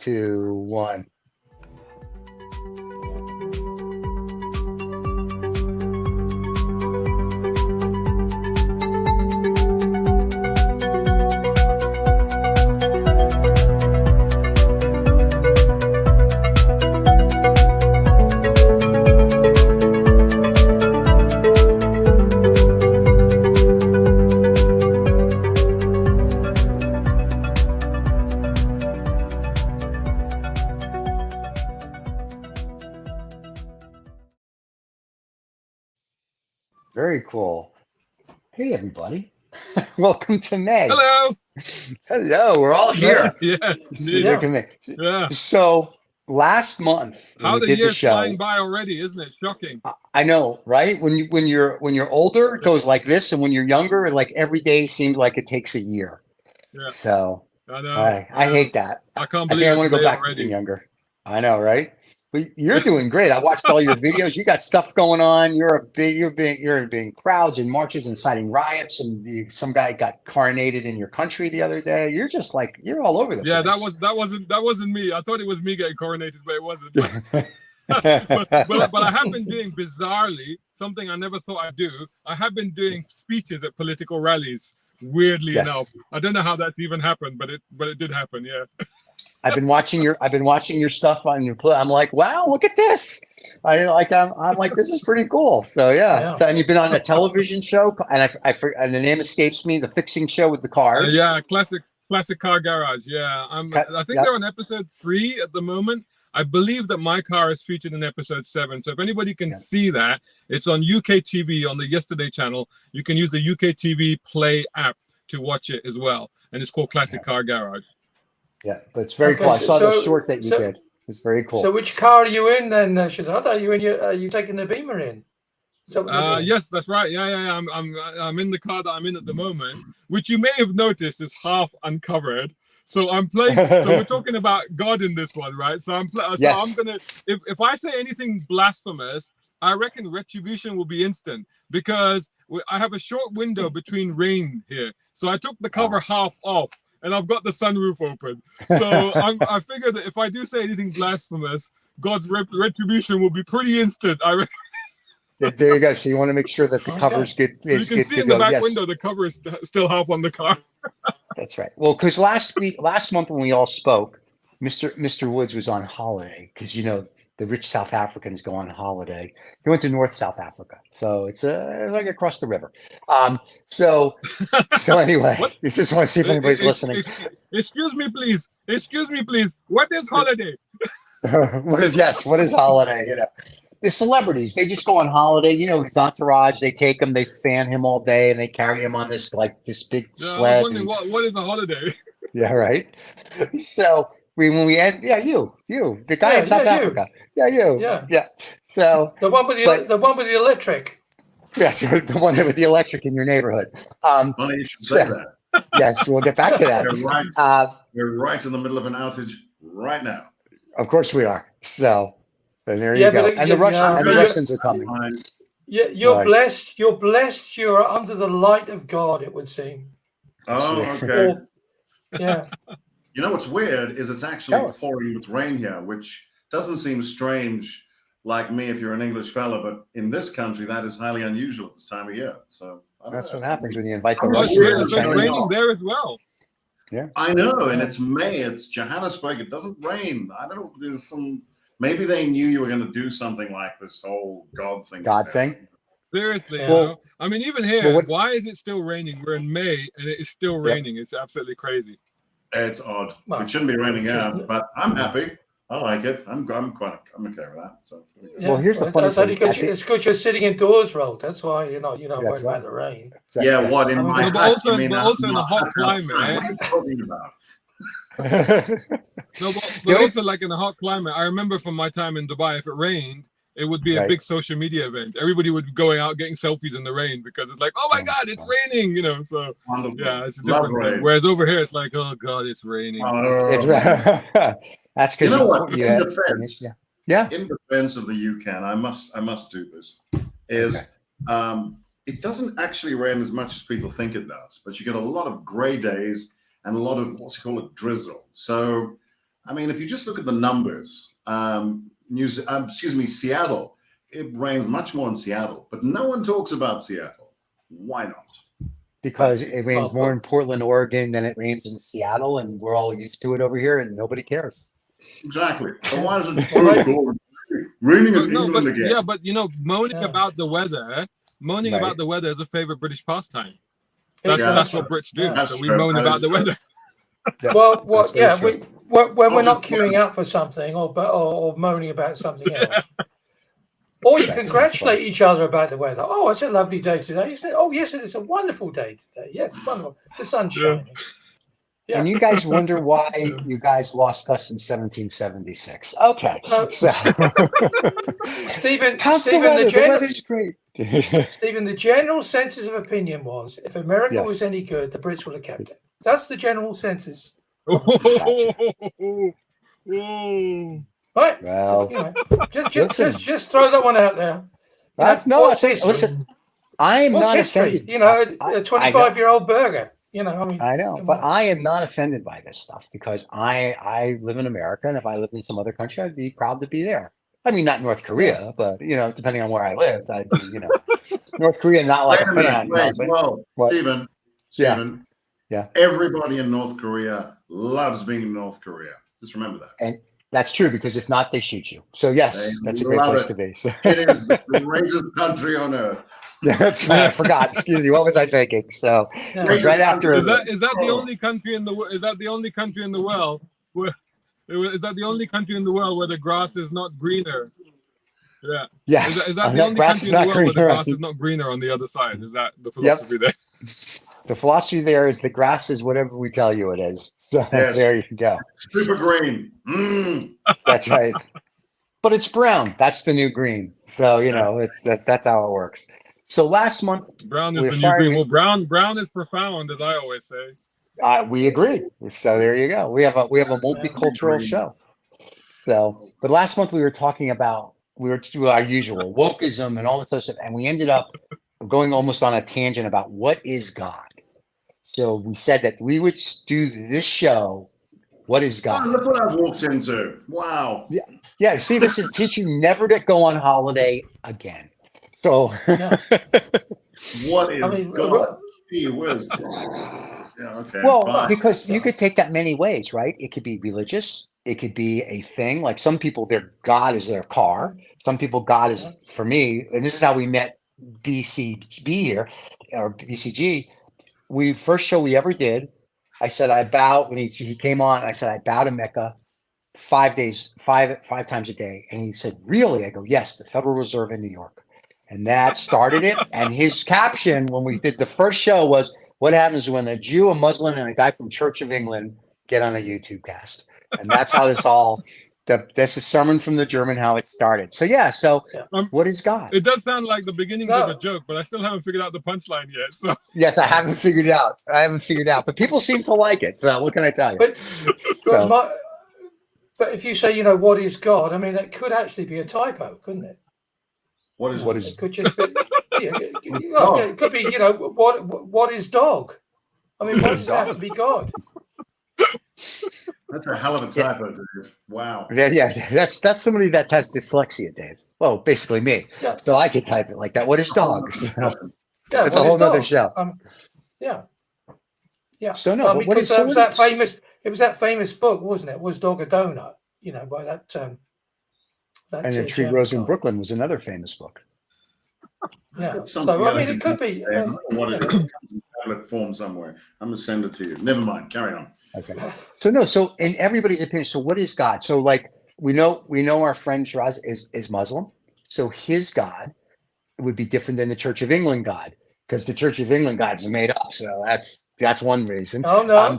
2, 1. Very cool. Hey, everybody. Welcome to May. Hello. Hello. We're all here. Yeah. So, Yeah. look at me. Yeah. So last month when How we the did the year's show, flying by already, isn't it? Shocking. I know, right? When you're older, it goes like this, and when you're younger, like every day seems like it takes a year. Yeah. So I know. I hate that. I can't I think believe I it's want to go May back to already. being younger. I know, right? But you're doing great. I watched all your videos. You got stuff going on. You're being crowds and marches, inciting riots, and some guy got coronated in your country the other day. You're just like you're all over the Yeah, place. that wasn't me. I thought it was me getting coronated, but it wasn't. but I have been doing bizarrely something I never thought I'd do. I have been doing speeches at political rallies. Weirdly Yes. enough, I don't know how that's even happened, but it did happen. Yeah. I've been watching your stuff on your I'm like, wow, look at this. I'm like, this is pretty cool. So yeah. So, and you've been on a television show, and and the name escapes me, the fixing show with the cars. Yeah, classic car garage. Yeah, I think they're on episode 3 at the moment. I believe that my car is featured in episode 7. So if anybody can see that, it's on UK TV on the Yesterday channel. You can use the UK TV Play app to watch it as well, and it's called Classic Car Garage. Yeah, but it's very cool. I saw the short that you did. It's very cool. So which car are you in then, Shahzad? Are you taking the Beamer in? Yes, that's right. Yeah. I'm in the car that I'm in at the moment, which you may have noticed is half uncovered. So I'm playing. So we're talking about God in this one, right? So I'm gonna. If I say anything blasphemous, I reckon retribution will be instant because I have a short window between rain here. So I took the cover half off, and I've got the sunroof open. So I figure that if I do say anything blasphemous, God's retribution will be pretty instant. I reckon. There you go. So you want to make sure that the covers get. You can see in the back window the cover is still half on the car. That's right. Well, because last month when we all spoke, Mr. Woods was on holiday because the rich South Africans go on holiday. He went to North South Africa, so it's like across the river. So anyway, you just want to see if anybody's listening. Excuse me, please. What is holiday? What is holiday? The celebrities, they just go on holiday. His entourage, they take him, they fan him all day, and they carry him on this big sled. I'm wondering what is a holiday? Yeah, right. So when we end, you, the guy in South Africa. Yeah. So the one with the electric. Yes, the one with the electric in your neighborhood. Funny you should say that. Yes, we'll get back to that. We're right in the middle of an outage right now. Of course we are. So. And there you go. And the Russians are coming. Yeah, you're blessed. You're blessed. You're under the light of God, it would seem. Oh, okay. Yeah. You know what's weird is it's actually pouring with rain here, which doesn't seem strange like me if you're an English fella, but in this country that is highly unusual at this time of year. So that's what happens when you invite the Russians. It's raining there as well. Yeah. I know, and it's May. It's Johannesburg. It doesn't rain. I don't know. There's some. Maybe they knew you were going to do something like this whole God thing. Seriously, I mean, even here, why is it still raining? We're in May and it is still raining. It's absolutely crazy. It's odd. It shouldn't be raining now, but I'm happy. I like it. I'm okay with that. So. Yeah. Well, here's the funny thing. It's because you're sitting indoors, Rod. That's why you're not worried about the rain. Yeah, what in my but also in a hot climate. What are you talking about? No, but also like in a hot climate, I remember from my time in Dubai, if it rained, it would be a big social media event. Everybody would be going out getting selfies in the rain because it's like, oh my God, it's raining, So wonderful. Yeah, it's a different thing. Whereas over here, it's like, oh God, it's raining. It's that's because what? In defense of the UK, and I must do this. It doesn't actually rain as much as people think it does, but you get a lot of grey days and a lot of drizzle. So I mean, if you just look at the numbers, Seattle, it rains much more in Seattle, but no one talks about Seattle. Why not? Because it rains more in Portland, Oregon than it rains in Seattle, and we're all used to it over here, and nobody cares. Exactly. So why is it raining in England again? Yeah, but moaning about the weather, about the weather is a favorite British pastime. That's what Brits do. That's so we true. moan about the weather. Well, when we're not queuing up for something or moaning about something else. Or you congratulate each other about the weather. Oh, it's a lovely day today, isn't it? Oh, yes, it is a wonderful day today. Yes, wonderful. The sun's shining. Yeah. And you guys wonder why you guys lost us in 1776. Okay. So. Stephen, the weather's great. Stephen, the general census of opinion was if America was any good, the Brits would have kept it. That's the general census. Right. Well, just throw that one out there. Listen, I am not offended. A 25-year-old burger. I know, but I am not offended by this stuff because I live in America, and if I lived in some other country, I'd be proud to be there. I mean, not North Korea, but depending on where I lived, I'd be, North Korea, not like a fan. Stephen. Yeah. Everybody in North Korea loves being in North Korea. Just remember that. And that's true, because if not, they shoot you. So yes, that's a great place to be. So. It is the greatest country on earth. That's right. I forgot. Excuse me. What was I thinking? So right after. Is that the only country in the world? Is that the only country in the world where? Is that the only country in the world where the grass is not greener? Yeah. Yes. Is that the only country in the world where the grass is not greener on the other side? Is that the philosophy there? The philosophy there is the grass is whatever we tell you it is. So there you go. Super green. Mm. That's right. But it's brown. That's the new green. So that's how it works. So last month, brown is the new green. Well, brown is profound, as I always say. We agree. So there you go. We have a multicultural show. So, but last month we were talking about our usual wokeism and all this other stuff, and we ended up going almost on a tangent about what is God. So we said that we would do this show. What is God? Oh, look what I've walked into! Wow. Yeah. See, this is teach you never to go on holiday again. So, what is God? Gee whiz. Yeah, okay. Well, because you could take that many ways, right? It could be religious. It could be a thing. Like some people, their God is their car. Some people, God is, for me, and this is how we met BCB here, or BCG. First show we ever did, I said, I bow, when he came on, I said, I bow to Mecca 5 times a day. And he said, really? I go, yes, the Federal Reserve in New York. And that started it. And his caption when we did the first show was, what happens when a Jew, a Muslim, and a guy from Church of England get on a YouTube cast? And that's how that's a sermon from the German, how it started. So what is God? It does sound like the beginnings of a joke, but I still haven't figured out the punchline yet. So yes, I haven't figured it out. But people seem to like it. So what can I tell you? But if you say, what is God? I mean, it could actually be a typo, couldn't it? What is? It could just be. It could be. What is dog? I mean, what does it have to be God? That's a hell of a typo, Dave. Wow. Yeah, that's somebody that has dyslexia, Dave. Well, basically me. Yeah. So I could type it like that. What is dog? It's a whole other show. Yeah. So no, but what is that famous? It was that famous book, wasn't it? Was Dog a Donut? By that. And A Tree Grows in Brooklyn was another famous book. Yeah. So I mean, it could be. I don't know what it is. It comes in tablet form somewhere. I'm gonna send it to you. Never mind. Carry on. Okay. So in everybody's opinion, so what is God? So like we know our friend Shiraz is Muslim. So his God would be different than the Church of England God, because the Church of England God's made up. So that's one reason. Oh no,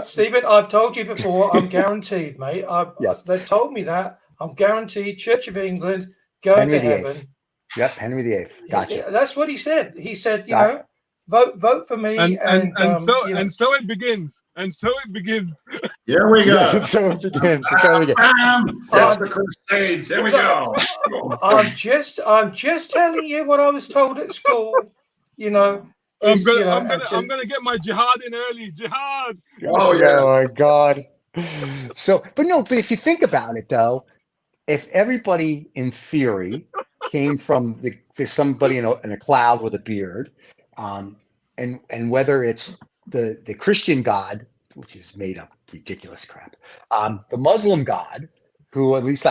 Stephen, I've told you before, I'm guaranteed, mate. Yes. They've told me that. I'm guaranteed Church of England going to heaven. Yep, Henry VIII. Gotcha. That's what he said. He said, vote for me, and so it begins. And so it begins. Here we go. Yes, so it begins. That's the Crusades. Here we go. I'm just telling you what I was told at school. I'm gonna get my jihad in early. Jihad. Oh yeah. Oh my God. So, but if you think about it though, if everybody in theory came from somebody in a cloud with a beard, and whether it's the Christian God, which is made up ridiculous crap, the Muslim God, who at least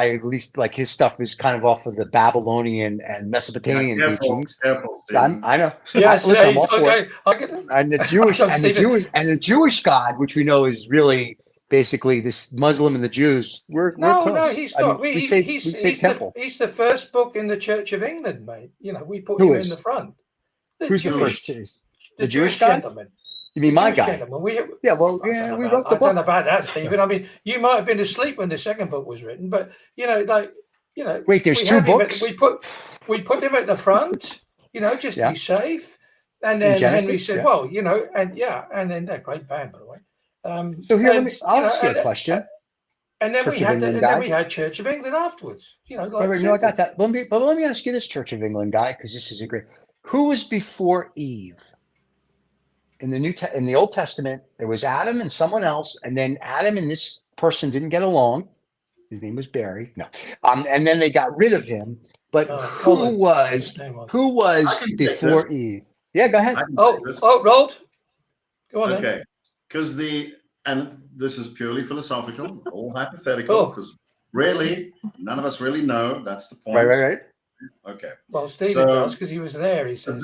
like his stuff is kind of off of the Babylonian and Mesopotamian teachings. Careful, I know. Yes, Listen, I'm all okay. for it. And the Jewish God, which we know is really basically this Muslim and the Jews. We're No, close. he's I not. mean, we say temple. He's the first book in the Church of England, mate. You know, we put Who him in is? the front. Who's the first? The Jewish guy? gentleman. You mean my guy? Gentleman. We wrote the book. I don't know about that, Stephen. I mean, you might have been asleep when the second book was written, but Wait, there's two books. We put him at the front, just to be safe. And then Henry said, "Well, and then that great band, by the way." So here, I'll ask you a question. And then we had Church of England afterwards. No, I got that. But let me ask you this, Church of England guy, because this is a great. Who was before Eve? In the Old Testament, there was Adam and someone else, and then Adam and this person didn't get along. His name was Barry. No, and then they got rid of him. But who was before Eve? Yeah, go ahead. Rold. Go on. Okay, because and this is purely philosophical, all hypothetical, because really none of us really know. That's the point. Right. Okay. Well, Stephen does because he was there. He says.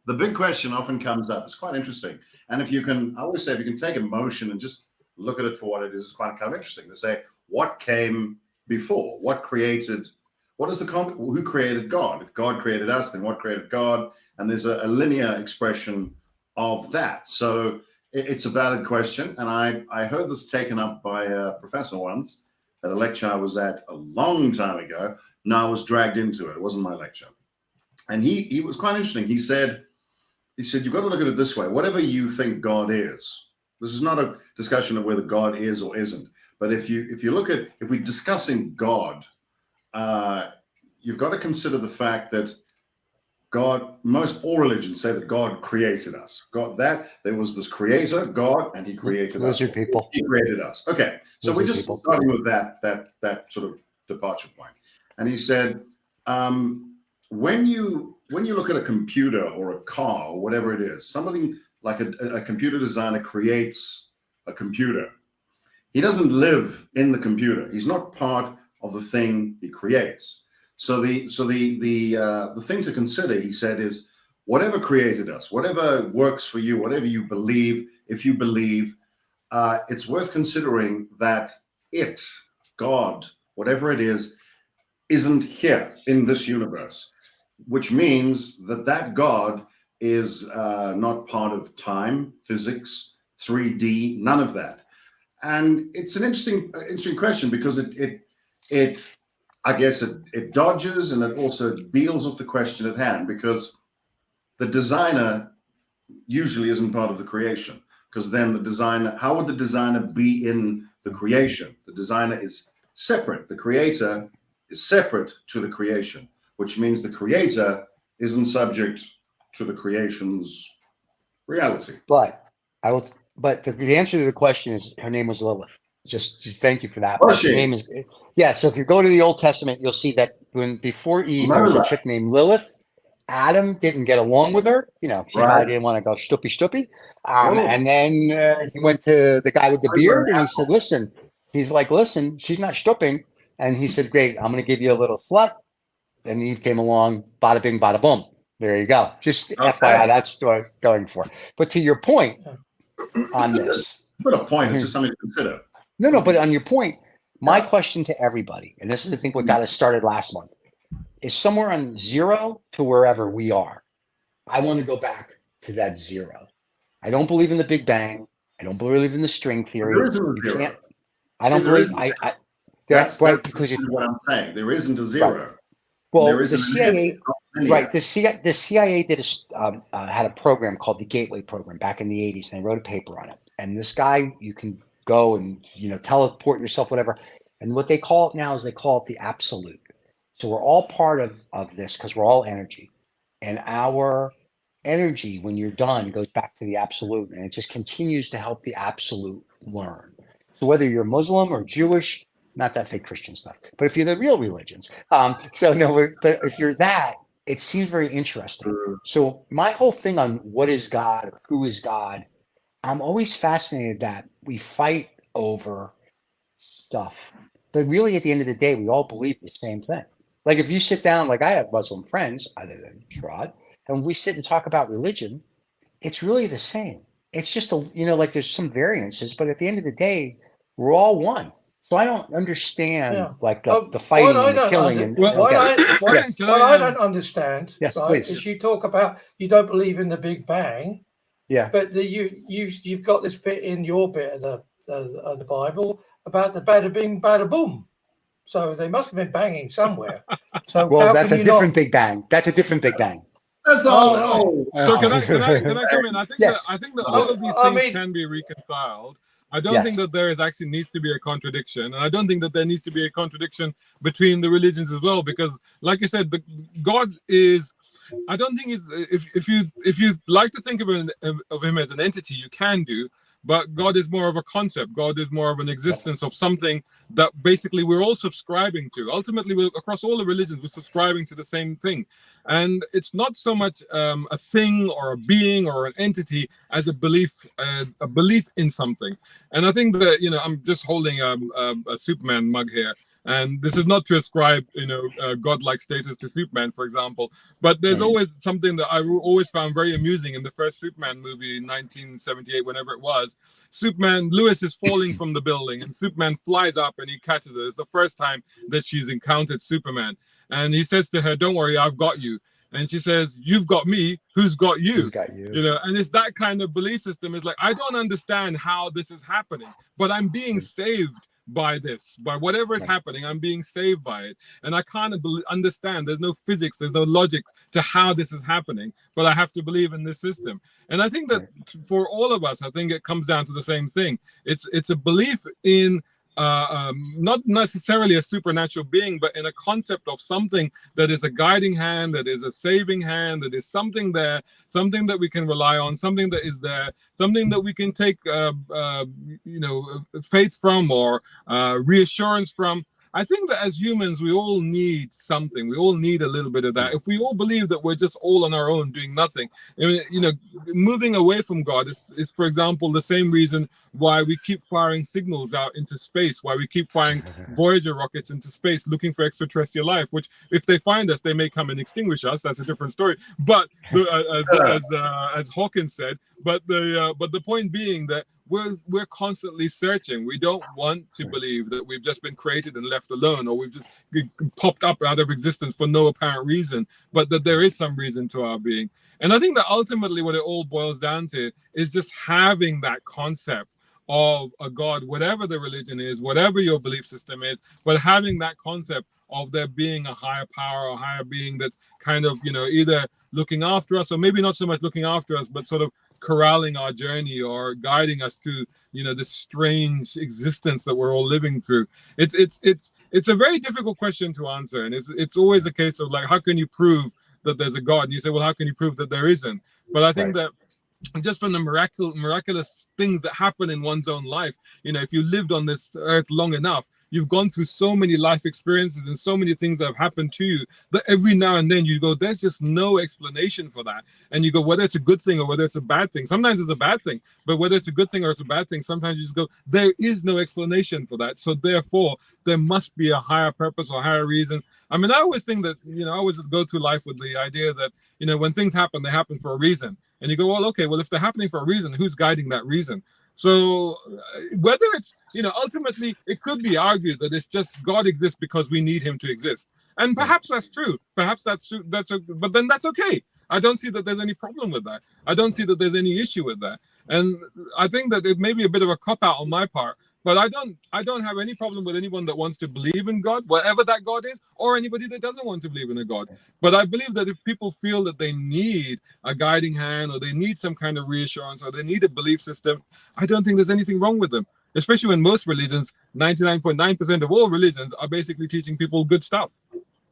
The big question often comes up. It's quite interesting. And I always say, if you can take emotion and just look at it for what it is, it's quite kind of interesting. They say, what came before? Who created God? If God created us, then what created God? And there's a linear expression of that. So it's a valid question. And I heard this taken up by a professor once at a lecture I was at a long time ago. Now I was dragged into it. It wasn't my lecture. And he was quite interesting. He said, you've got to look at it this way. Whatever you think God is, this is not a discussion of whether God is or isn't. But if we're discussing God, you've got to consider the fact that God, all religions say that God created us. There was this creator, God, and he created us. People. He created us. Okay. So we're just starting with that sort of departure point. And he said, when you look at a computer or a car or whatever it is, somebody like a computer designer creates a computer. He doesn't live in the computer. He's not part of the thing he creates. So the thing to consider, he said, is whatever created us, whatever works for you, whatever you believe, if you believe, it's worth considering that God, whatever it is, isn't here in this universe, which means that God is not part of time, physics, 3D, none of that. And it's an interesting question because it dodges and it also deals with the question at hand, because the designer usually isn't part of the creation, because then how would the designer be in the creation? The designer is separate. The creator is separate to the creation, which means the creator isn't subject to the creation's reality. But the answer to the question is her name was Lilith. Just thank you for that. Was she? Her name is So if you go to the Old Testament, you'll see that before Eve, there was a chick named Lilith. Adam didn't get along with her. She probably didn't want to go stoopy. And then he went to the guy with the beard and he said, listen, she's not stooping. And he said, great, I'm going to give you a little slut. And Eve came along, bada bing, bada boom. There you go. Just FYI, that's what I'm going for. But to your point on this. Not a point, it's just something to consider. No, but on your point, my question to everybody, and this is, I think, what got us started last month, is somewhere on 0 to wherever we are. I want to go back to that 0. I don't believe in the Big Bang. I don't believe in the string theory. That's right, because what I'm saying. There isn't a 0. Right. Well, the CIA, the CIA had a program called the Gateway Program back in the 80s, and they wrote a paper on it. And this guy, you can go and teleport yourself, whatever. And what they call it now is they call it the absolute. So we're all part of this because we're all energy, and our energy, when you're done, goes back to the absolute, and it just continues to help the absolute learn. So whether you're Muslim or Jewish, not that fake Christian stuff, but if you're the real religions, so no, but if you're that, it seems very interesting. So my whole thing on what is God or who is God, I'm always fascinated that we fight over stuff, but really at the end of the day, we all believe the same thing. Like if you sit down, like I have Muslim friends other than Sherrod, and we sit and talk about religion, it's really the same. It's just like there's some variances, but at the end of the day, we're all one. So I don't understand like the fighting and the killing. What I don't understand, yes, right, please. is you talk about you don't believe in the Big Bang, but you've got this bit in your bit of the Bible about the bada bing, bada boom. So they must have been banging somewhere. So that's a different Big Bang. That's a different Big Bang. That's all. So can I come in? I think that all of these things can be reconciled. I don't think that there actually needs to be a contradiction, and I don't think that there needs to be a contradiction between the religions as well, because, like you said, God is. I don't think if you like to think of him as an entity, you can do, but God is more of a concept. God is more of an existence of something that basically we're all subscribing to. Ultimately, across all the religions, we're subscribing to the same thing. And it's not so much a thing or a being or an entity as a belief in something. And I think that, I'm just holding a Superman mug here. And this is not to ascribe, godlike status to Superman, for example. But there's always something that I always found very amusing in the first Superman movie in 1978, whenever it was. Lois is falling from the building, and Superman flies up and he catches her. It's the first time that she's encountered Superman. And he says to her, "Don't worry, I've got you." And she says, "You've got me. Who's got you?" Who's got you? And it's that kind of belief system. It's like, I don't understand how this is happening, but I'm being saved by this, by whatever is happening. I'm being saved by it, and I can't understand. There's no physics, there's no logic to how this is happening, but I have to believe in this system. And I think that for all of us, I think it comes down to the same thing. It's a belief in not necessarily a supernatural being, but in a concept of something that is a guiding hand, that is a saving hand, that is something there, something that we can rely on, something that is there, something that we can take faith from or reassurance from. I think that as humans, we all need something. We all need a little bit of that. If we all believe that we're just all on our own doing nothing, moving away from God is, for example, the same reason why we keep firing signals out into space, why we keep firing Voyager rockets into space looking for extraterrestrial life, which if they find us, they may come and extinguish us. That's a different story. But as Hawkins said, but the point being that we're constantly searching. We don't want to believe that we've just been created and left alone, or we've just popped up out of existence for no apparent reason, but that there is some reason to our being. And I think that ultimately what it all boils down to is just having that concept of a God, whatever the religion is, whatever your belief system is, but having that concept of there being a higher power or higher being that's kind of, either looking after us, or maybe not so much looking after us, but sort of corralling our journey or guiding us to, this strange existence that we're all living through. It's a very difficult question to answer. And it's always a case of like, how can you prove that there's a God? And you say, well, how can you prove that there isn't? But I think that just from the miraculous things that happen in one's own life, if you lived on this earth long enough, you've gone through so many life experiences and so many things that have happened to you that every now and then you go, there's just no explanation for that. And you go, whether it's a good thing or whether it's a bad thing. Sometimes it's a bad thing, but whether it's a good thing or it's a bad thing, sometimes you just go, there is no explanation for that. So therefore, there must be a higher purpose or higher reason. I mean, I always think that, I always go through life with the idea that, when things happen, they happen for a reason. And you go, well, okay, well, if they're happening for a reason, who's guiding that reason? So whether it's, ultimately, it could be argued that it's just God exists because we need him to exist. And perhaps that's true. Perhaps but then that's okay. I don't see that there's any problem with that. I don't see that there's any issue with that. And I think that it may be a bit of a cop-out on my part, but I don't have any problem with anyone that wants to believe in God, whatever that God is, or anybody that doesn't want to believe in a God. But I believe that if people feel that they need a guiding hand, or they need some kind of reassurance, or they need a belief system, I don't think there's anything wrong with them. Especially when most religions, 99.9% of all religions, are basically teaching people good stuff.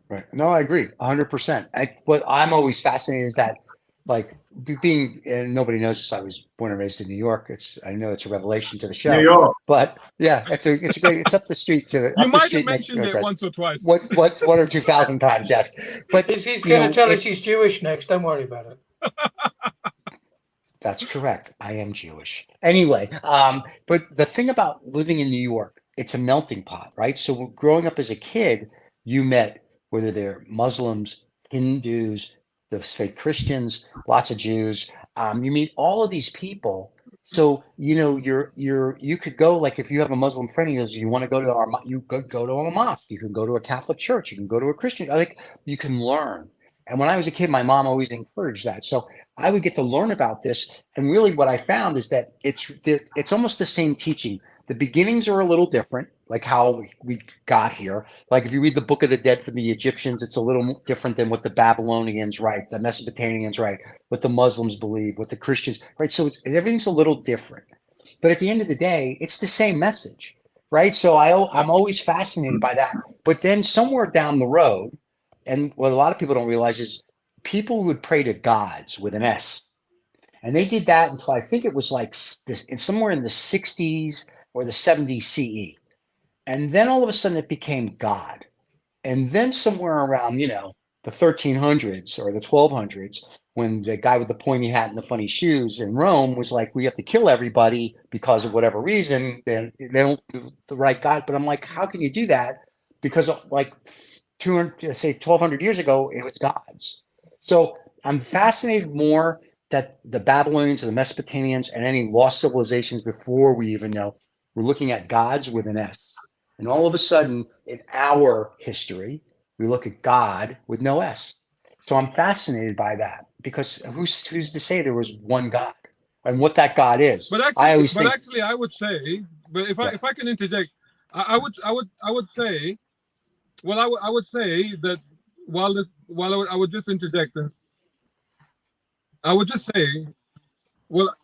Right. No, I agree 100%. What I'm always fascinated is that, like, being, and nobody knows this, I was born and raised in New York. I know it's a revelation to the show. New York. But yeah, it's a great. It's up the street to You up the might street. have mentioned it once or twice. What 1 or 2,000 times? Yes, but he's going to tell us he's Jewish next. Don't worry about it. That's correct. I am Jewish. Anyway, but the thing about living in New York, it's a melting pot, right? So growing up as a kid, you met, whether they're Muslims, Hindus, the fake Christians, lots of Jews. You meet all of these people. So, you could go, like, if you have a Muslim friend, he goes, you want to go to you could go to a mosque, you can go to a Catholic church, you can go to a Christian, like, you can learn. And when I was a kid, my mom always encouraged that. So I would get to learn about this. And really what I found is that it's almost the same teaching. The beginnings are a little different, like how we got here. Like if you read the Book of the Dead from the Egyptians, it's a little different than what the Babylonians write, the Mesopotamians write, what the Muslims believe, what the Christians, right? So everything's a little different. But at the end of the day, it's the same message, right? So I'm always fascinated by that. But then somewhere down the road, and what a lot of people don't realize is people would pray to gods with an S. And they did that until I think it was like somewhere in the 60s or the 70s CE. And then all of a sudden it became God. And then somewhere around, the 1300s or the 1200s, when the guy with the pointy hat and the funny shoes in Rome was like, we have to kill everybody because of whatever reason, then they don't do the right God. But I'm like, how can you do that? Because like 1,200 years ago, it was gods. So I'm fascinated more that the Babylonians and the Mesopotamians and any lost civilizations before we even know, we're looking at gods with an S. And all of a sudden, in our history, we look at God with no S. So I'm fascinated by that because who's to say there was one God and what that God is? But actually, I would say, but if I can interject, I would say. Well, I would say that I would just interject. I would just say, well,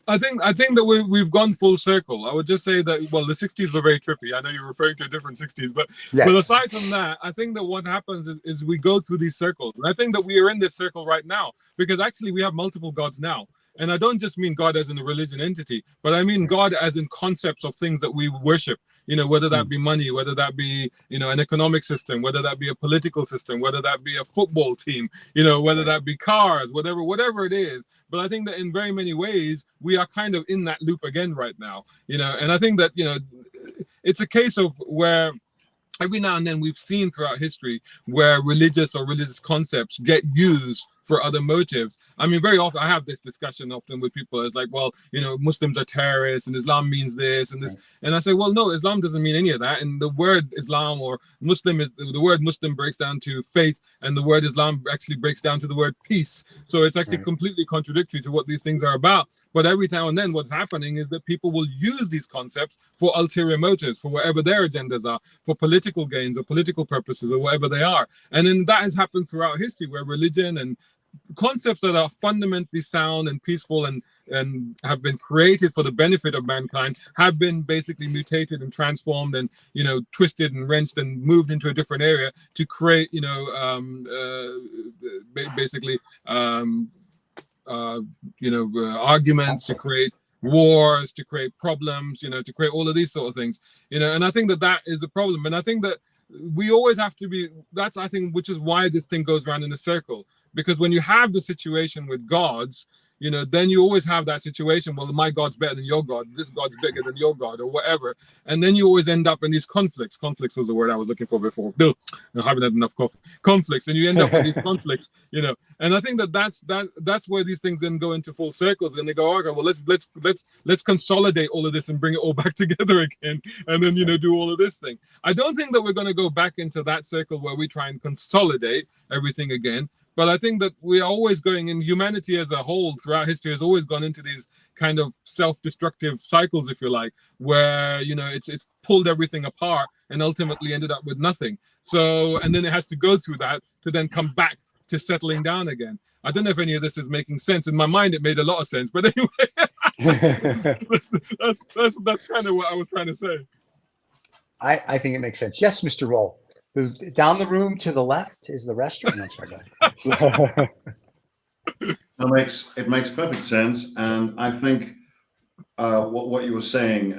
I think that we've gone full circle. I would just say that, well, the 60s were very trippy. I know you're referring to a different 60s, but yes. But aside from that, I think that what happens is we go through these circles. And I think that we are in this circle right now because actually we have multiple gods now. And I don't just mean God as in a religion entity, but I mean God as in concepts of things that we worship, whether that be money, whether that be, an economic system, whether that be a political system, whether that be a football team, whether that be cars, whatever it is. But I think that in very many ways, we are kind of in that loop again right now, and I think that, it's a case of where every now and then we've seen throughout history where religious concepts get used for other motives. I mean, very often I have this discussion often with people. It's like, well, Muslims are terrorists and Islam means this and this. And I say, well, no, Islam doesn't mean any of that. And the word Islam or Muslim the word Muslim breaks down to faith, and the word Islam actually breaks down to the word peace. So it's actually completely contradictory to what these things are about. But every now and then what's happening is that people will use these concepts for ulterior motives, for whatever their agendas are, for political gains or political purposes or whatever they are. And then that has happened throughout history where religion and concepts that are fundamentally sound and peaceful and have been created for the benefit of mankind have been basically mutated and transformed and twisted and wrenched and moved into a different area to create arguments, to create wars, to create problems, to create all of these sort of things, and I think that is the problem. And I think that we always have to be, I think, which is why this thing goes around in a circle. Because when you have the situation with gods, then you always have that situation. Well, my God's better than your God. This God's bigger than your God, or whatever. And then you always end up in these conflicts. Conflicts was the word I was looking for before. No, I haven't had enough coffee. Conflicts, and you end up with these conflicts. And I think that's where these things then go into full circles, and they go, okay, well, let's consolidate all of this and bring it all back together again, and then do all of this thing. I don't think that we're going to go back into that circle where we try and consolidate everything again. But I think that we are always going in, humanity as a whole throughout history has always gone into these kind of self-destructive cycles, if you like, where, it's pulled everything apart and ultimately ended up with nothing. So, and then it has to go through that to then come back to settling down again. I don't know if any of this is making sense. In my mind, it made a lot of sense. But anyway, that's kind of what I was trying to say. I think it makes sense. Yes, Mr. Roll. Down the room to the left is the restaurant. It makes perfect sense, and I think what you were saying,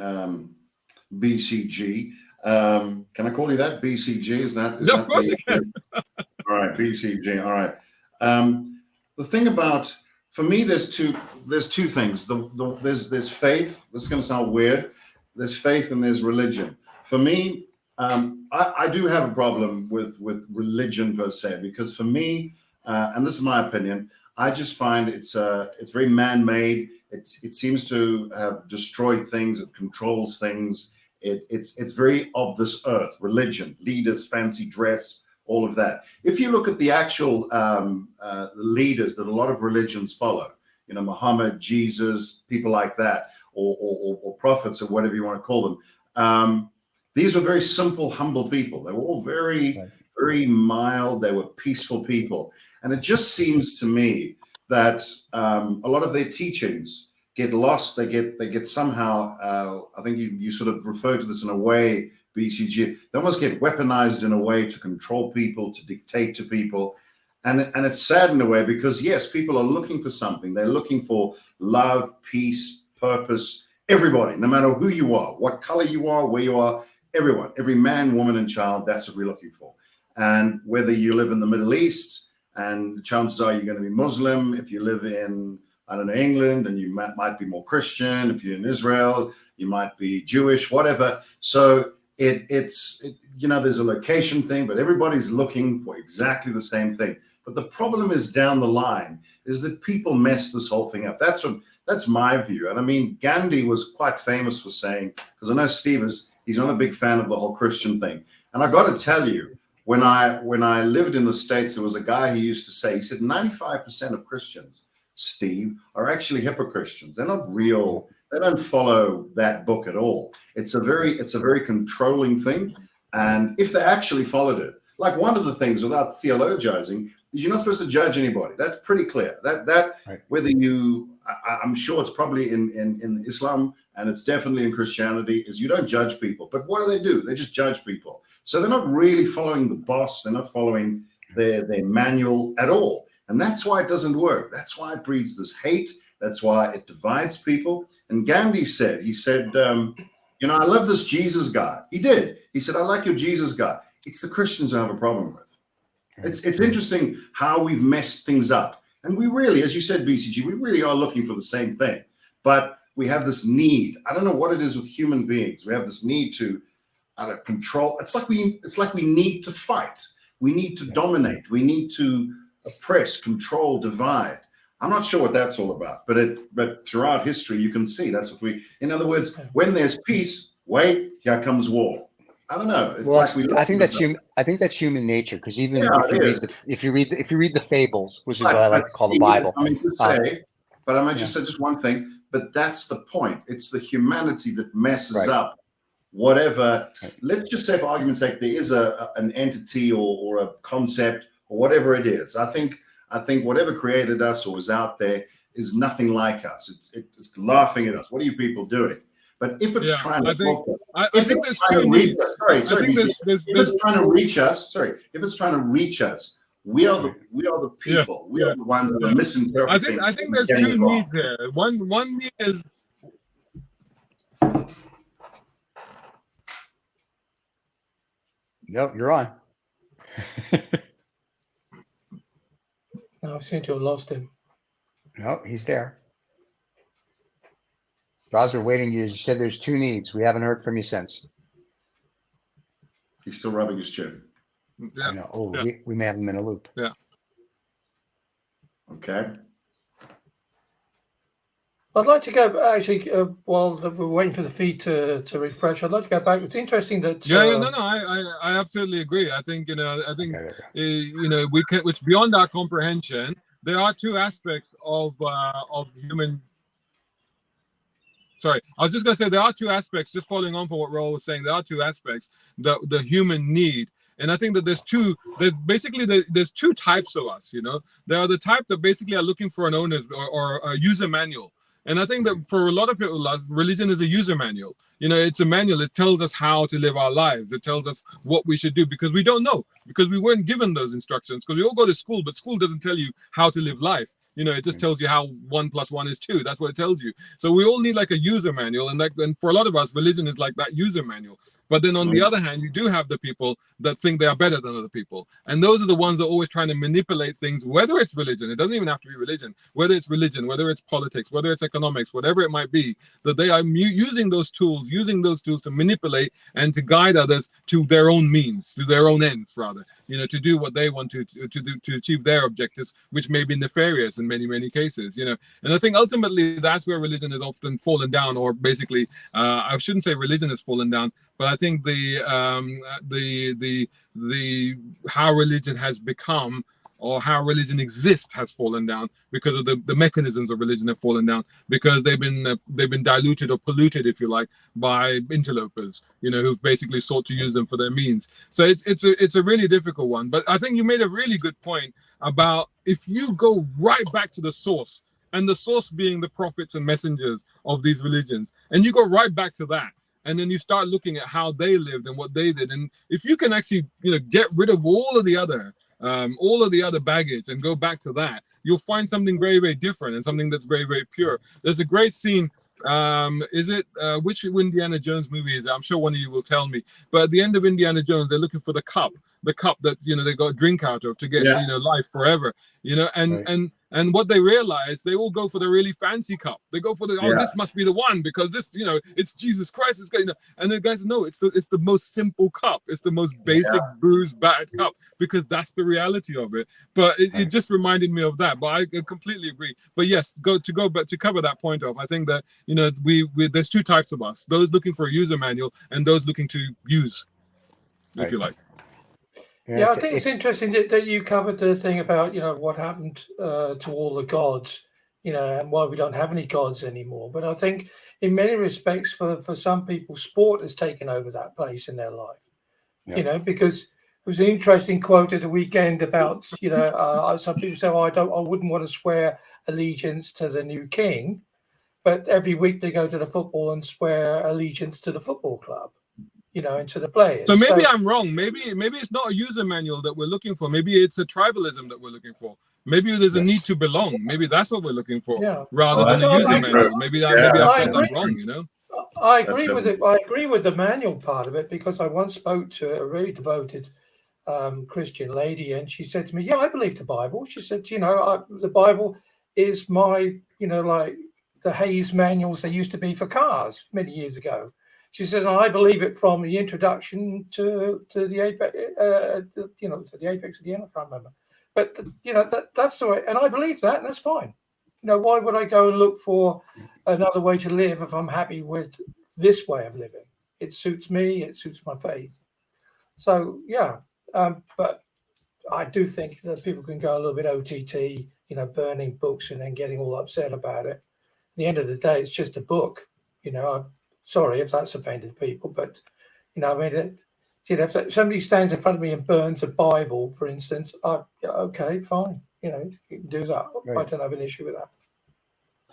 BCG. Can I call you that? BCG? Is that Of course you can. All right, BCG. All right. The thing about, for me, there's two things. There's faith. This is going to sound weird. There's faith and there's religion. For me, I do have a problem with religion per se, because for me, and this is my opinion, I just find it's very man-made. It seems to have destroyed things. It controls things. It's very of this earth. Religion, leaders, fancy dress, all of that. If you look at the actual leaders that a lot of religions follow, you know, Muhammad, Jesus, people like that, or prophets, or whatever you want to call them, these were very simple, humble people. They were all very mild. They were peaceful people. And it just seems to me that a lot of their teachings get lost. They get somehow, I think you sort of refer to this in a way, BCG, they almost get weaponized in a way to control people, to dictate to people. And it's sad in a way, because yes, people are looking for something. They're looking for love, peace, purpose. Everybody, no matter who you are, what color you are, where you are, everyone, every man, woman, and child, that's what we're looking for. And whether you live in the Middle East, and chances are you're going to be Muslim. If you live in, I don't know, England, and you might be more Christian. If you're in Israel, you might be Jewish, whatever. So it's you know, there's a location thing, but everybody's looking for exactly the same thing. But the problem is down the line is that people mess this whole thing up. That's my view. And I mean, Gandhi was quite famous for saying, because I know Steve he's not a big fan of the whole Christian thing. And I got to tell you, when I lived in the States, there was a guy who used to say, he said, 95% of Christians, Steve, are actually hypocristians. They're not real. They don't follow that book at all. It's a very controlling thing. And if they actually followed it, like one of the things, without theologizing, is you're not supposed to judge anybody. That's pretty clear. That right. Whether you, I'm sure it's probably in Islam, and it's definitely in Christianity, is you don't judge people. But what do? They just judge people. So they're not really following the boss. They're not following their manual at all. And that's why it doesn't work. That's why it breeds this hate. That's why it divides people. And Gandhi said, you know, I love this Jesus guy. He did. He said, I like your Jesus guy. It's the Christians I have a problem with. It's interesting how we've messed things up. And we really, as you said, BCG, we really are looking for the same thing. But we have this need. I don't know what it is with human beings. We have this need to control. It's like we need to fight. We need to dominate. We need to oppress, control, divide. I'm not sure what that's all about. But throughout history, you can see that's what in other words, when there's peace, wait, here comes war. I don't know. Well, I think that's human nature, because even if you read the fables, which is what I like to call the Bible. I mean, but I might just say just one thing. But that's the point. It's the humanity that messes up whatever. Right. Let's just say, for argument's sake, there is an entity or a concept or whatever it is. I think whatever created us or was out there is nothing like us. It's laughing at us. What are you people doing? But if it's trying to reach us, we are the people. We are the ones that are misinterpreting. I think there's two needs there. One need is no, you're on. No, I seem to have lost him. No, he's there. Roz, we're waiting. You said there's two needs. We haven't heard from you since. He's still rubbing his chin. Yeah. I know. Oh, we may have him in a loop. Yeah. Okay. I'd like to go actually while we're waiting for the feed to refresh. I'd like to go back. It's interesting that. I absolutely agree. I think we can. Which beyond our comprehension, there are two aspects of human. Sorry, I was just going to say there are two aspects, just following on from what Raul was saying, there are two aspects, the human need. And I think that there's two types of us, you know. There are the type that basically are looking for an owner or a user manual. And I think that for a lot of people, religion is a user manual. You know, it's a manual. It tells us how to live our lives. It tells us what we should do, because we don't know, because we weren't given those instructions, because we all go to school, but school doesn't tell you how to live life. You know, it just tells you how 1 + 1 is 2. That's what it tells you. So we all need like a user manual, and for a lot of us, religion is like that user manual. But then on the other hand, you do have the people that think they are better than other people, and those are the ones that are always trying to manipulate things. Whether it's religion, it doesn't even have to be religion. Whether it's religion, whether it's politics, whether it's economics, whatever it might be, that they are using those tools to manipulate and to guide others to their own means, to their own ends, rather. You know, to do what they want to do to achieve their objectives, which may be nefarious in many cases. You know, and I think ultimately that's where religion has often fallen down, or basically, I shouldn't say religion has fallen down, but I think the how religion has become, or how religion exists, has fallen down because of the mechanisms of religion have fallen down, because they've been diluted or polluted, if you like, by interlopers, you know, who've basically sought to use them for their means. So it's a really difficult one. But I think you made a really good point about, if you go right back to the source, and the source being the prophets and messengers of these religions, and you go right back to that, and then you start looking at how they lived and what they did, and if you can actually, you know, get rid of all of the other baggage and go back to that, you'll find something very different, and something that's very pure. There's a great scene. Is it which Indiana Jones movie is it? I'm sure one of you will tell me. But at the end of Indiana Jones, they're looking for the cup that, you know, they got drink out of to get, you know, life forever. You know, and what they realize, they all go for the really fancy cup. They go for the this must be the one, because this, you know, it's Jesus Christ. It's, you know, and the guys know it's the most simple cup. It's the most basic bruised, battered cup, because that's the reality of it. But it just reminded me of that. But I completely agree. But yes, to cover that point off, I think that, you know, we there's two types of us: those looking for a user manual and those looking to use, if you like. Yeah, I think it's interesting that you covered the thing about, you know, what happened to all the gods, you know, and why we don't have any gods anymore. But I think in many respects, for some people, sport has taken over that place in their life, you know, because it was an interesting quote at the weekend about, you know, some people say, oh, I wouldn't want to swear allegiance to the new king, but every week they go to the football and swear allegiance to the football club, you know, and to the players. So maybe I'm wrong. Maybe it's not a user manual that we're looking for. Maybe it's a tribalism that we're looking for. Maybe there's a need to belong. Maybe that's what we're looking for, rather than a user manual. Maybe I've got that wrong, you know. I agree with it. I agree with the manual part of it, because I once spoke to a really devoted Christian lady, and she said to me, "Yeah, I believe the Bible." She said, "You know, the Bible is my, you know, like the Hayes manuals they used to be for cars many years ago." She said, and I believe it from the introduction to the apex, you know, to the apex of the end. I can't remember, but you know, that's the way, and I believe that, and that's fine. You know, why would I go and look for another way to live if I'm happy with this way of living? It suits me. It suits my faith. So yeah, but I do think that people can go a little bit OTT, you know, burning books and then getting all upset about it. At the end of the day, it's just a book. You know, sorry if that's offended people, but, you know, I mean, you know, if somebody stands in front of me and burns a Bible, for instance, okay, fine. You know, you can do that. I don't have an issue with that.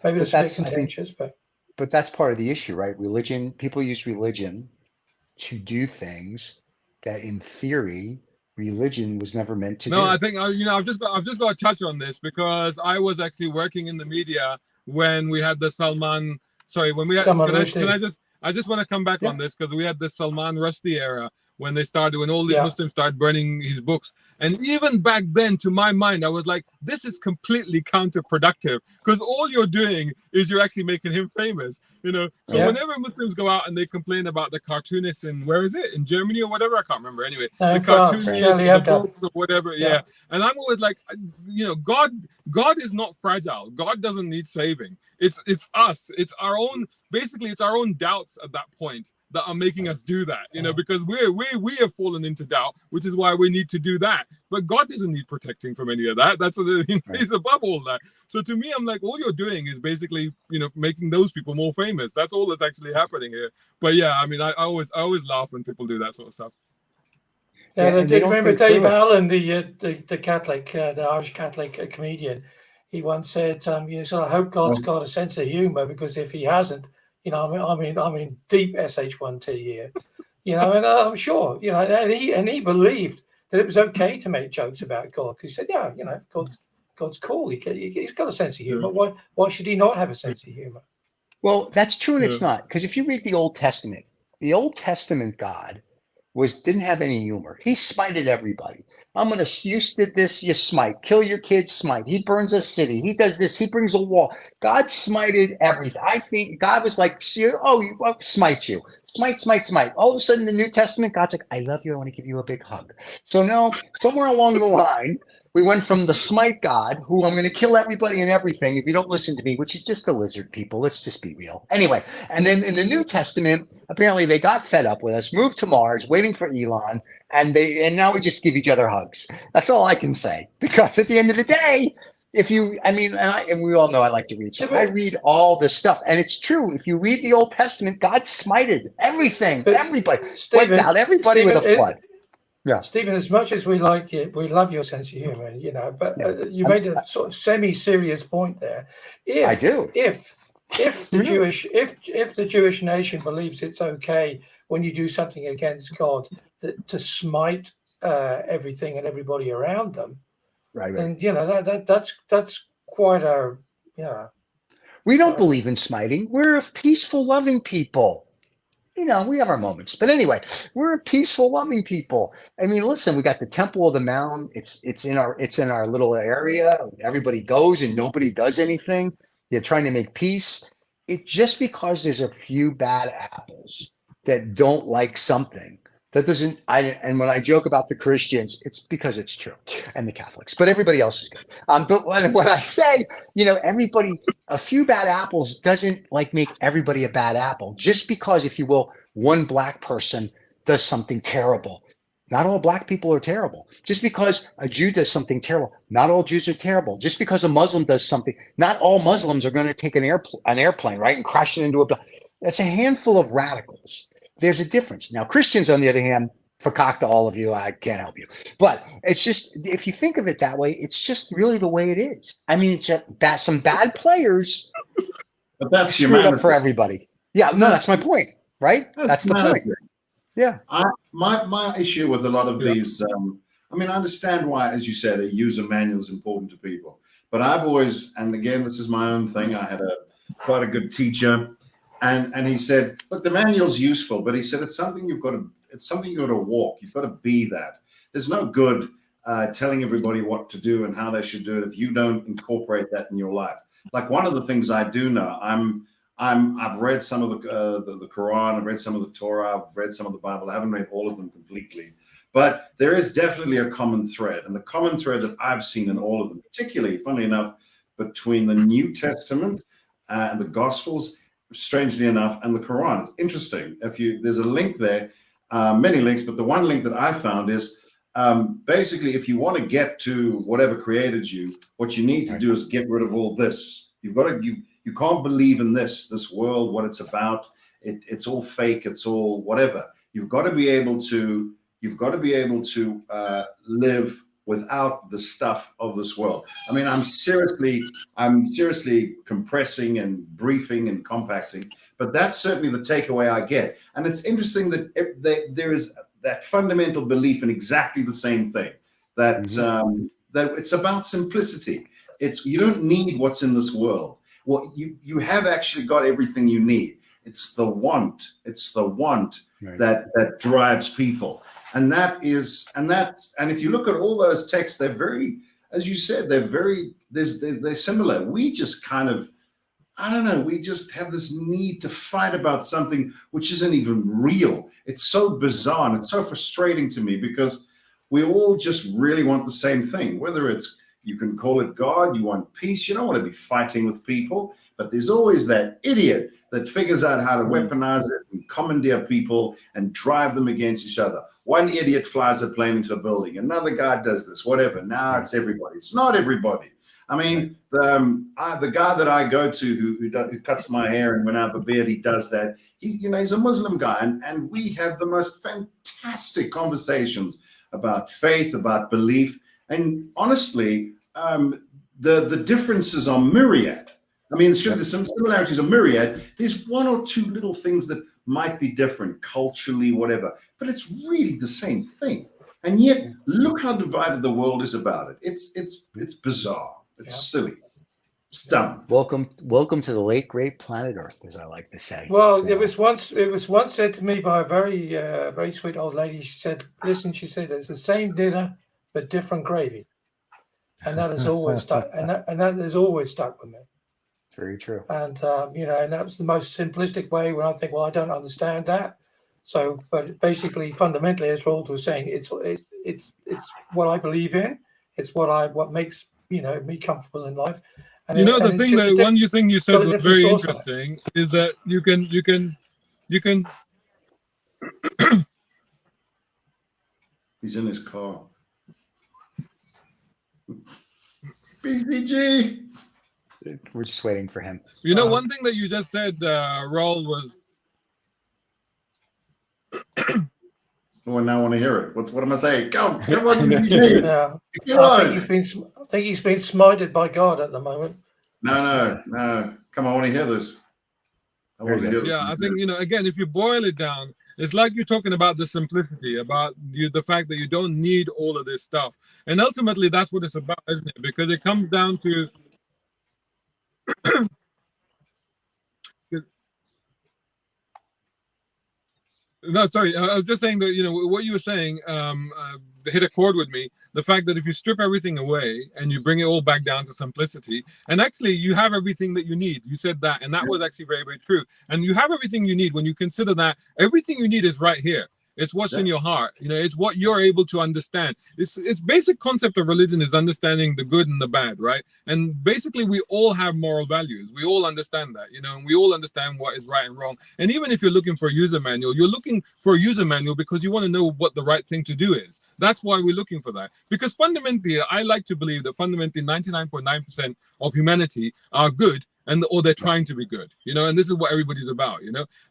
Maybe it's a bit contentious, but that's part of the issue, right? Religion, people use religion to do things that, in theory, religion was never meant to do. No, I think, you know, I've just got to touch on this, because I was actually working in the media when we had the Salman. Sorry, when we had, I just want to come back on this, because we had the Salman Rushdie era, when all the Muslims started burning his books. And even back then, to my mind, I was like, this is completely counterproductive, because all you're doing is you're actually making him famous, you know. So whenever Muslims go out and they complain about the cartoonists in, where is it, in Germany or whatever, I can't remember, anyway, the cartoonists, the books or whatever, and I'm always like, you know, God is not fragile. God doesn't need saving. It's us. It's our own, basically it's our own doubts at that point that are making us do that, you know, because we have fallen into doubt, which is why we need to do that. But God doesn't need protecting from any of that. That's he's above all that. So to me, I'm like, all you're doing is basically, you know, making those people more famous. That's all that's actually happening here. But yeah, I mean, I always laugh when people do that sort of stuff. Yeah, remember Dave Allen, the Catholic, the Irish Catholic comedian. He once said, you know, so I hope God's got a sense of humor, because if he hasn't, you know, I mean, deep SH1T here, you know, and I'm sure, you know, and he believed that it was okay to make jokes about God, because he said, yeah, you know, if God's cool. He's got a sense of humor. Why should he not have a sense of humor? Well, that's true and it's not. Because if you read the Old Testament God didn't have any humor. He smited everybody. You did this, you smite. Kill your kids, smite. He burns a city. He does this. He brings a wall. God smited everything. I think God was like, smite you. Smite, smite, smite. All of a sudden, the New Testament, God's like, I love you. I want to give you a big hug. So now, somewhere along the line, we went from the smite God, who I'm going to kill everybody and everything if you don't listen to me, which is just a lizard, people. Let's just be real. Anyway, and then in the New Testament, apparently they got fed up with us, moved to Mars, waiting for Elon, and now we just give each other hugs. That's all I can say. Because at the end of the day, and we all know I like to read. So I read all this stuff, and it's true. If you read the Old Testament, God smited everything, everybody, wiped out everybody with a flood. Yeah, Stephen, as much as we like it, we love your sense of humor, but you made a sort of semi-serious point there. I do. If the Jewish nation believes it's okay when you do something against God to smite everything and everybody around them, right. Then that's quite a We don't believe in smiting. We're a peaceful, loving people. We have our moments, but anyway, we're a peaceful, loving people. I mean, listen, we got the Temple of the Mount. It's in our little area. Everybody goes and nobody does anything. They're trying to make peace. It's just because there's a few bad apples that don't like something. That doesn't. And when I joke about the Christians, it's because it's true, and the Catholics, but everybody else is good. But when I say, everybody, a few bad apples doesn't make everybody a bad apple. Just because, if you will, one black person does something terrible, not all black people are terrible. Just because a Jew does something terrible, not all Jews are terrible. Just because a Muslim does something, not all Muslims are going to take an airplane, right, and crash it into a. That's a handful of radicals. There's a difference. Now, Christians, on the other hand, fakak to all of you, I can't help you. But it's just, if you think of it that way, it's just really the way it is. I mean, it's just some bad players, but that's screwed up for everybody. Yeah, no, that's my point, right? That's the point. Yeah. My issue with a lot of these, I understand why, as you said, a user manual is important to people. But I've always, and again, this is my own thing. I had quite a good teacher. And he said, look, the manual's useful, but he said it's something you've got to walk. You've got to be that. There's no good telling everybody what to do and how they should do it if you don't incorporate that in your life. Like one of the things I do know, I've read some of the Quran, I've read some of the Torah, I've read some of the Bible. I haven't read all of them completely, but there is definitely a common thread, and the common thread that I've seen in all of them, particularly, funnily enough, between the New Testament and the Gospels, strangely enough, and the Quran. It's interesting. There's a link there, many links, but the one link that I found is basically, if you want to get to whatever created you, what you need to do is get rid of all this. You can't believe in this world, what it's about. It's all fake. It's all whatever. You've got to be able to live without the stuff of this world. I mean, I'm seriously compressing and briefing and compacting, but that's certainly the takeaway I get. And it's interesting that there is that fundamental belief in exactly the same thing, that that it's about simplicity. You don't need what's in this world. Well, you have actually got everything you need. It's the want. Right. that drives people. And if you look at all those texts, they're very, as you said, they're similar. We just kind of, I don't know, we just have this need to fight about something which isn't even real. It's so bizarre and it's so frustrating to me because we all just really want the same thing, whether it's, you can call it God, you want peace, you don't want to be fighting with people, but there's always that idiot that figures out how to weaponize it and commandeer people and drive them against each other. One idiot flies a plane into a building, another guy does this, whatever. Now it's everybody. It's not everybody. I mean, the guy that I go to who cuts my hair and when I have a beard, he does that. He's a Muslim guy, and we have the most fantastic conversations about faith, about belief, and honestly, the differences are myriad. I mean, there's some similarities are myriad. There's one or two little things that might be different culturally, whatever, but it's really the same thing. And yet, look how divided the world is about it. It's bizarre. It's silly. It's dumb. Welcome to the late great planet Earth, as I like to say. Well, So, it was once said to me by a very sweet old lady. She said, "Listen," she said, "it's the same dinner but different gravy," and that has always stuck. And that has always stuck with me. it's very true. And and that was the most simplistic way when I think, well, I don't understand that. So, but basically, fundamentally, as Roald was saying, it's what I believe in. It's what makes me comfortable in life. And the thing that one thing you said was very interesting is that you can He's in his car. BCG. We're just waiting for him. One thing that you just said, Raul, was. Oh, and now I want to hear it. What am I saying? Come on, BCG. Yeah. I think he's been smited by God at the moment. No. Come on, I want to hear this. I think again, if you boil it down, it's like you're talking about the simplicity, about the fact that you don't need all of this stuff, and ultimately that's what it's about, isn't it? Because it comes down to. No, sorry. I was just saying that what you were saying hit a chord with me. The fact that if you strip everything away and you bring it all back down to simplicity, and actually you have everything that you need. You said that, and that was actually very, very true. And you have everything you need when you consider that everything you need is right here. It's what's in your heart. It's what you're able to understand. It's basic concept of religion is understanding the good and the bad, right? And basically, we all have moral values. We all understand that, and we all understand what is right and wrong. And even if you're looking for a user manual, you're looking for a user manual because you want to know what the right thing to do is. That's why we're looking for that. Because fundamentally, I like to believe that fundamentally 99.9% of humanity are good, or they're trying to be good, and this is what everybody's about,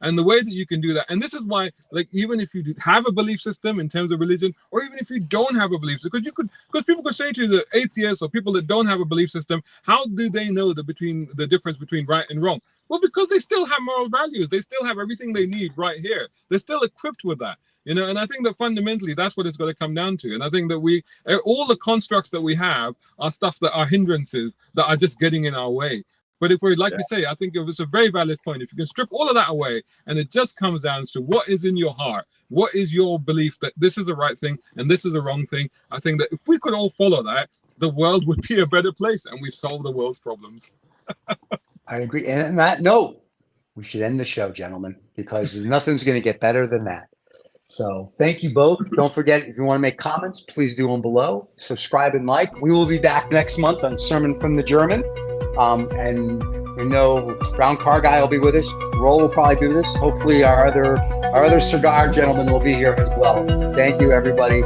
and the way that you can do that. And this is why, like, even if you have a belief system in terms of religion, or even if you don't have a belief system, because people could say to the atheists or people that don't have a belief system, how do they know the difference between right and wrong? Well, because they still have moral values. They still have everything they need right here. They're still equipped with that. And I think that fundamentally that's what it's going to come down to. And I think that all the constructs that we have are stuff that are hindrances that are just getting in our way. But if we're, like you say, I think it was a very valid point. If you can strip all of that away and it just comes down to what is in your heart, what is your belief that this is the right thing and this is the wrong thing, I think that if we could all follow that, the world would be a better place and we've solved the world's problems. I agree. And on that note, we should end the show, gentlemen, because nothing's going to get better than that. So thank you both. Don't forget, if you want to make comments, please do them below. Subscribe and like. We will be back next month on Sermon from the German. And we know BrownCarGuy will be with us. Roll will probably do this. Hopefully our other cigar gentlemen will be here as well. Thank you, everybody.